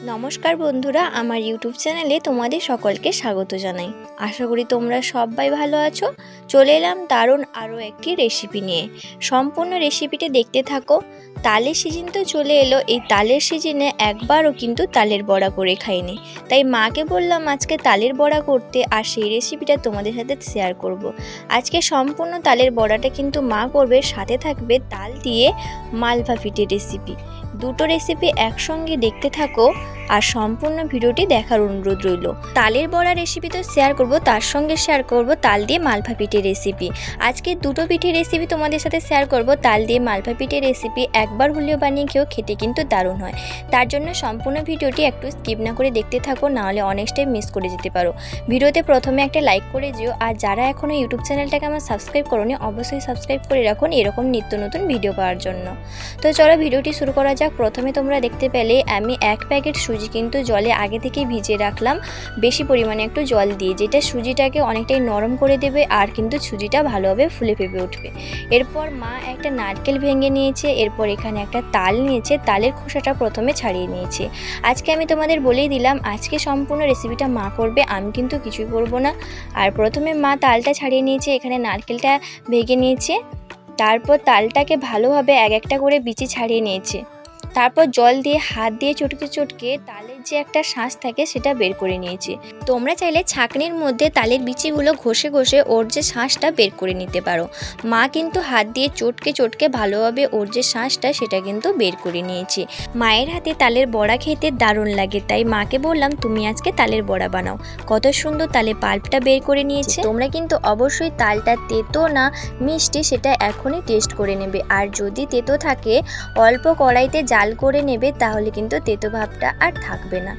নমস্কার বন্ধুরা, আমার ইউটিউব চ্যানেলে তোমাদের সকলকে স্বাগত জানাই। আশা করি তোমরা সবাই ভালো আছো। চলে এলাম দারুণ আরও একটি রেসিপি নিয়ে। সম্পূর্ণ রেসিপিটা দেখতে থাকো। তালের সিজন তো চলে এলো, এই তালের সিজনে একবারও কিন্তু তালের বড়া করে খাইনি, তাই মাকে বললাম আজকে তালের বড়া করতে, আর সেই রেসিপিটা তোমাদের সাথে শেয়ার করব। আজকে সম্পূর্ণ তালের বড়াটা কিন্তু মা করবে, সাথে থাকবে তাল দিয়ে মালভা পিঠের রেসিপি। দুটো রেসিপি একসঙ্গে দেখতে থাকো আর সম্পূর্ণ ভিডিওটি দেখার অনুরোধ রইল। তালের বড়া রেসিপি তো শেয়ার করব, তার সঙ্গে শেয়ার করব তাল দিয়ে মালভা পিঠের রেসিপি। আজকে দুটো পিঠের রেসিপি তোমাদের সাথে শেয়ার করব। তাল দিয়ে মালভা পিঠের রেসিপি একবার হলেও বানিয়ে খেয়েও খেতে কিন্তু দারুণ হয়। তার জন্য সম্পূর্ণ ভিডিওটি একটু স্কিপ না করে দেখতে থাকো, নাহলে অনেকটাই মিস করে যেতে পারো। ভিডিওতে প্রথমে একটা লাইক করে যেও, আর যারা এখনও ইউটিউব চ্যানেলটাকে আমার সাবস্ক্রাইব করোনি অবশ্যই সাবস্ক্রাইব করে রাখুন এরকম নিত্য নতুন ভিডিও পাওয়ার জন্য। তো চলো ভিডিওটি শুরু করা যাক। প্রথমে তোমরা দেখতে পেলে আমি 1 প্যাকেট সুজি কিন্তু জলে আগে থেকেই ভিজিয়ে রাখলাম, বেশি পরিমাণে একটু জল দিয়ে, যেটা সুজিটাকে অনেকটাই নরম করে দেবে আর কিন্তু সুজিটা ভালোভাবে ফুলে ফেপে উঠবে। এরপর মা একটা নারকেল ভেঙে নিয়েছে, এরপর এখানে একটা তাল নিয়েছে, তালের খোসাটা প্রথমে ছাড়িয়ে নিয়েছে। আজকে আমি তোমাদের বলেই দিলাম আজকে সম্পূর্ণ রেসিপিটা মা করবে, আমি কিন্তু কিছুই করব না। আর প্রথমে মা তালটা ছাড়িয়ে নিয়েছে, এখানে নারকেলটা ভেঙে নিয়েছে, তারপর তালটাকে ভালোভাবে এক একটা করে বিচি ছাড়িয়ে নিয়েছে। তারপর জল দিয়ে হাত দিয়ে চটকে চটকে তালের যে একটা শাঁস থাকে সেটা বের করে নিয়েছি। তোমরা চাইলে ছাঁকনির মধ্যে তালের বিচিগুলো ঘষে ঘষে ওর যে শাঁসটা বের করে নিতে পারো। মা কিন্তু হাত দিয়ে চটকে চটকে ভালোভাবে ওর যে শাঁসটা সেটা কিন্তু বের করে নিয়েছি। মায়ের হাতে তালের বড়া খেতে দারুণ লাগে, তাই মাকে বললাম তুমি আজকে তালের বড়া বানাও। কত সুন্দর তালের পাল্পটা বের করে নিয়েছে। তোমরা কিন্তু অবশ্যই তালটা তেতো না মিষ্টি সেটা এখনই টেস্ট করে নেবে, আর যদি তেতো থাকে অল্প কড়াইতে জাল করে নেবে, তাহলে কিন্তু তেতো ভাবটা আর থাকবে না।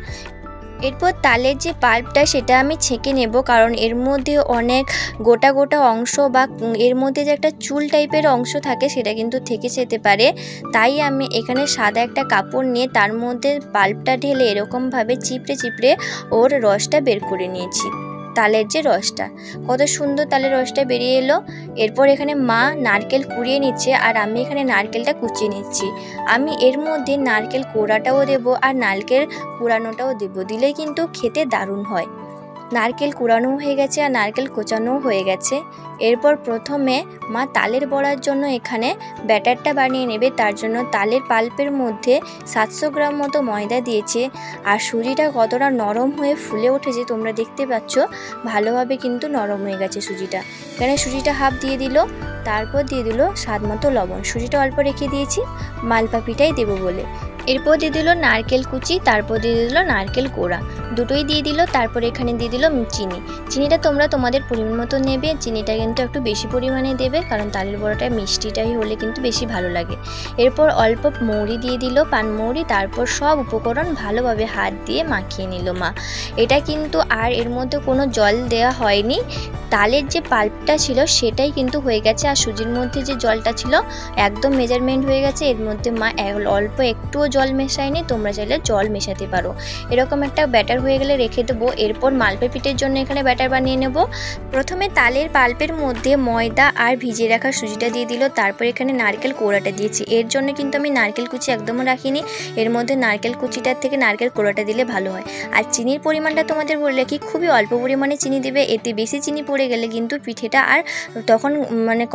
এরপর তালের যে পাল্পটা সেটা আমি ছেঁকে নেব, কারণ এর মধ্যে অনেক গোটা গোটা অংশ বা এর মধ্যে যে একটা চুল টাইপের অংশ থাকে সেটা কিন্তু থেকে যেতে পারে। তাই আমি এখানে সাদা একটা কাপড় নিয়ে তার মধ্যে পাল্পটা ঢেলে এরকমভাবে চিপড়ে চিপড়ে ওর রসটা বের করে নিয়েছি। তালের যে রসটা, কত সুন্দর তালের রসটা বেরিয়ে এলো। এরপর এখানে মা নারকেল কুড়িয়ে নিচ্ছে, আর আমি এখানে নারকেলটা কুচিয়ে নিচ্ছি। আমি এর মধ্যে নারকেল কোড়াটাও দেবো আর নারকেল কুড়ানোটাও দেবো, দিলে কিন্তু খেতে দারুণ হয়। নারকেল কুড়ানো হয়ে গেছে আর নারকেল কোচানোও হয়ে গেছে। এরপর প্রথমে মা তালের বড়ার জন্য এখানে ব্যাটারটা বানিয়ে নেবে। তার জন্য তালের পাল্পের মধ্যে 700 গ্রাম মতো ময়দা দিয়েছে, আর সুজিটা কতটা নরম হয়ে ফুলে উঠেছে তোমরা দেখতে পাচ্ছ, ভালোভাবে কিন্তু নরম হয়ে গেছে সুজিটা। এখানে সুজিটা হাফ দিয়ে দিল, তারপর দিয়ে দিল স্বাদ মতো লবণ। সুজিটা অল্প রেখে দিয়েছি মালপা পিঠাই দেবো বলে। এরপর দিয়ে দিল নারকেল কুচি, তারপর দিয়ে দিল নারকেল কোড়া, দুটোই দিয়ে দিল। তারপর এখানে দিয়ে দিল চিনি। চিনিটা তোমরা তোমাদের পরিমাণ মতো নেবে, চিনিটা কিন্তু একটু বেশি পরিমাণে দেবে, কারণ তালের বড়াটা মিষ্টিটাই হলে কিন্তু বেশি ভালো লাগে। এরপর অল্প মৌরি দিয়ে দিল, পানমৌরি। তারপর সব উপকরণ ভালোভাবে হাত দিয়ে মাখিয়ে নিল মা। এটা কিন্তু আর এর মধ্যে কোনো জল দেওয়া হয়নি, তালের যে পাল্পটা ছিল সেটাই কিন্তু হয়ে গেছে, আর সুজির মধ্যে যে জলটা ছিল একদম মেজারমেন্ট হয়ে গেছে। এর মধ্যে মা অল্প একটুও জল মেশায়নি, তোমরা চাইলে জল মেশাতে পারো। এরকম একটা ব্যাটার হয়ে গেলে রেখে দেবো। এরপর মালপা পিঠের জন্য এখানে ব্যাটার বানিয়ে নেব। প্রথমে তালের পাল্পের মধ্যে ময়দা আর ভিজিয়ে রাখা সুজিটা দিয়ে দিল, তারপর এখানে নারকেল কোড়াটা দিয়েছি। এর জন্য কিন্তু আমি নারকেল কুচি একদমও রাখিনি, এর মধ্যে নারকেল কুচিটার থেকে নারকেল কোড়াটা দিলে ভালো হয়। আর চিনির পরিমাণটা তোমাদের বললে কি খুবই অল্প পরিমাণে চিনি দেবে, এতে বেশি চিনি পড়ে গেলে কিন্তু পিঠেটা আর তখন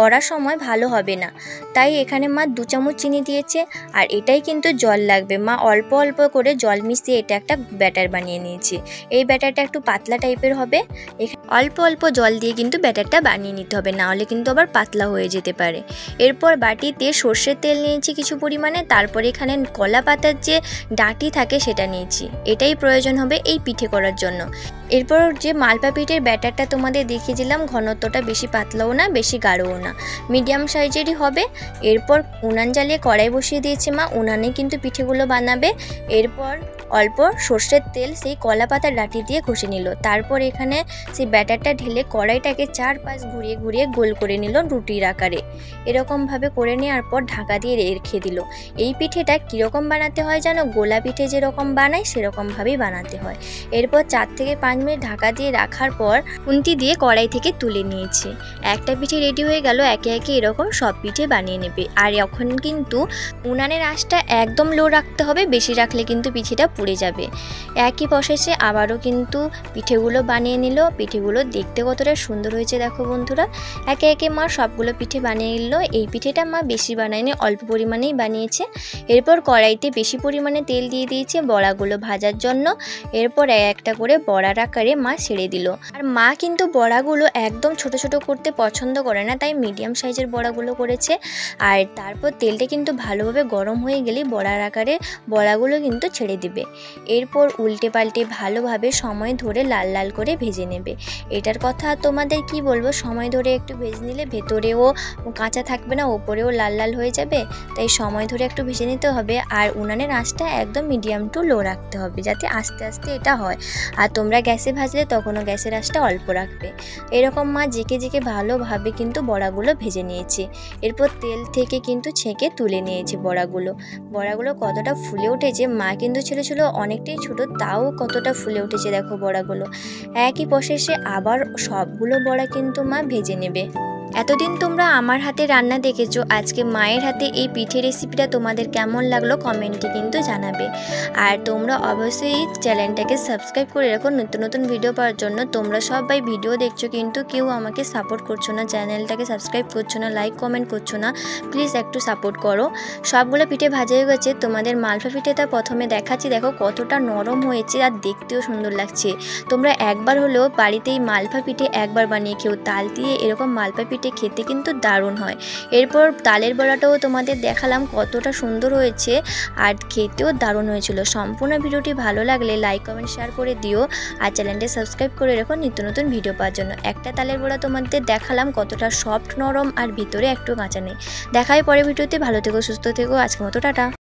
করার সময় ভালো হবে না। তাই এখানে মা 2 চামচ চিনি দিয়েছে, আর এটাই কিন্তু জল লাগবে। মা অল্প অল্প করে জল মিশিয়ে এটা একটা ব্যাটার বানিয়ে নিয়েছি। এই ব্যাটারটা একটু পাতলা টাইপের হবে, অল্প অল্প জল দিয়ে কিন্তু ব্যাটারটা বানিয়ে নিতে হবে, না হলে কিন্তু আবার পাতলা হয়ে যেতে পারে। এরপর বাটিতে সর্ষের তেল নিয়েছি কিছু পরিমাণে, তারপর এখানে কলা পাতার যে ডাঁটি থাকে সেটা নিয়েছি, এটাই প্রয়োজন হবে এই পিঠে করার জন্য। এরপর যে মালপা পিঠের ব্যাটারটা তোমাদের দেখিয়েছিলাম, ঘনত্বটা বেশি পাতলাও না বেশি গাঢ়ও না, মিডিয়াম সাইজেরই হবে। এরপর উনান জ্বালিয়ে কড়াই বসিয়ে দিয়েছে মা, উনানে কিন্তু পিঠেগুলো বানাবে। এরপর অল্প সর্ষের তেল সেই কলা পাতার ডাঁটি দিয়ে ঘষে নিল, তারপর এখানে সেই ব্যাটারটা ঢেলে কড়াইটাকে 4-5 ঘুরিয়ে ঘুরিয়ে গোল করে নিল রুটির আকারে। এরকমভাবে করে নেওয়ার পর ঢাকা দিয়ে রেখে দিল। এই পিঠেটা কীরকম বানাতে হয় জানো, গোলা পিঠে যেরকম বানায় সেরকমভাবেই বানাতে হয়। এরপর 4 থেকে 5 5 মিনিট ঢাকা দিয়ে রাখার পর খুন্তি দিয়ে কড়াই থেকে তুলে নিয়েছে। একটা পিঠে রেডি হয়ে গেল। একে একে এরকম সব পিঠে বানিয়ে নেবে। আর এখন কিন্তু উনানের আঁচটা একদম লো রাখতে হবে, বেশি রাখলে কিন্তু পিঠেটা পুড়ে যাবে। একই প্রসেসে আবারও কিন্তু পিঠেগুলো বানিয়ে নিল। পিঠেগুলো দেখতে কতটা সুন্দর হয়েছে দেখো বন্ধুরা। একে একে মা সবগুলো পিঠে বানিয়ে নিল। এই পিঠেটা মা বেশি বানায়নি, অল্প পরিমাণেই বানিয়েছে। এরপর কড়াইতে বেশি পরিমাণে তেল দিয়ে দিয়েছে বড়াগুলো ভাজার জন্য। এরপর একটা করে বড়ার আকারে মা ছেড়ে দিল। আর মা কিন্তু বড়াগুলো একদম ছোট ছোট করতে পছন্দ করে না, তাই মিডিয়াম সাইজের বড়াগুলো করেছে। আর তারপর তেলটা কিন্তু ভালোভাবে গরম হয়ে গেলেই বড়ার আকারে বড়াগুলো কিন্তু ছেড়ে দিবে। এরপর উল্টে পাল্টে ভালোভাবে সময় ধরে লাল লাল করে ভেজে নেবে। এটার কথা তোমাদের কি বলবো, সময় ধরে একটু ভেজে নিলে ভেতরেও কাঁচা থাকবে না, ওপরেও লাল লাল হয়ে যাবে। তাই সময় ধরে একটু ভেজে নিতে হবে। আর উনানের আঁচটা একদম মিডিয়াম টু লো রাখতে হবে, যাতে আস্তে আস্তে এটা হয়। আর তোমরা গ্যাসে ভাজলে তখনও গ্যাসের আঁচটা অল্প রাখবে। এরকম মা জেকে জেকে ভালোভাবে কিন্তু বড়াগুলো ভেজে নিয়েছে। এরপর তেল থেকে কিন্তু ছেঁকে তুলে নিয়েছে বড়াগুলো কতটা ফুলে উঠেছে। মা কিন্তু ছিল অনেকটাই ছোট, তাও কতটা ফুলে উঠেছে দেখো বড়াগুলো। একই প্রসেসে আবার সবগুলো বড়া কিন্তু মা ভেজে নেবে। এতদিন তোমরা আমার হাতে রান্না দেখেছো, আজকে মায়ের হাতে এই পিঠে রেসিপিটা তোমাদের কেমন লাগলো কমেন্টে কিন্তু জানাবে। আর তোমরা অবশ্যই চ্যানেলটাকে সাবস্ক্রাইব করে রাখো নতুন নতুন ভিডিও পাওয়ার জন্য। তোমরা সবাই ভিডিও দেখছো কিন্তু কেউ আমাকে সাপোর্ট করছো না, চ্যানেলটাকে সাবস্ক্রাইব করছো না, লাইক কমেন্ট করছো না। প্লিজ একটু সাপোর্ট করো। সবগুলো পিঠে ভাজা হয়ে গেছে। তোমাদের মালপা পিঠেটা প্রথমে দেখাচ্ছি, দেখো কতটা নরম হয়েছে আর দেখতেও সুন্দর লাগছে। তোমরা একবার হলেও বাড়িতে এই মালপা পিঠে একবার বানিয়ে খেও। তাল দিয়ে এরকম মালপা পিঠে খেতে কিন্তু দারুণ হয়। এরপর তালের বড়াটাও তোমাদের দেখালাম কতটা সুন্দর হয়েছে আর খেতেও দারুণ হয়েছিল। সম্পূর্ণ ভিডিওটি ভালো লাগলে লাইক কমেন্ট শেয়ার করে দিও। আর চ্যানেলটি সাবস্ক্রাইব করে রেখো নিত্য নতুন ভিডিও পাওয়ার জন্য। একটা তালের বড়া তোমাদের দেখালাম কতটা সফট নরম আর ভিতরে একটু কাঁচা নেই। দেখাই পরে ভিডিওতে। ভালো থেকো, সুস্থ থেকো। আজকের মতো টাটা।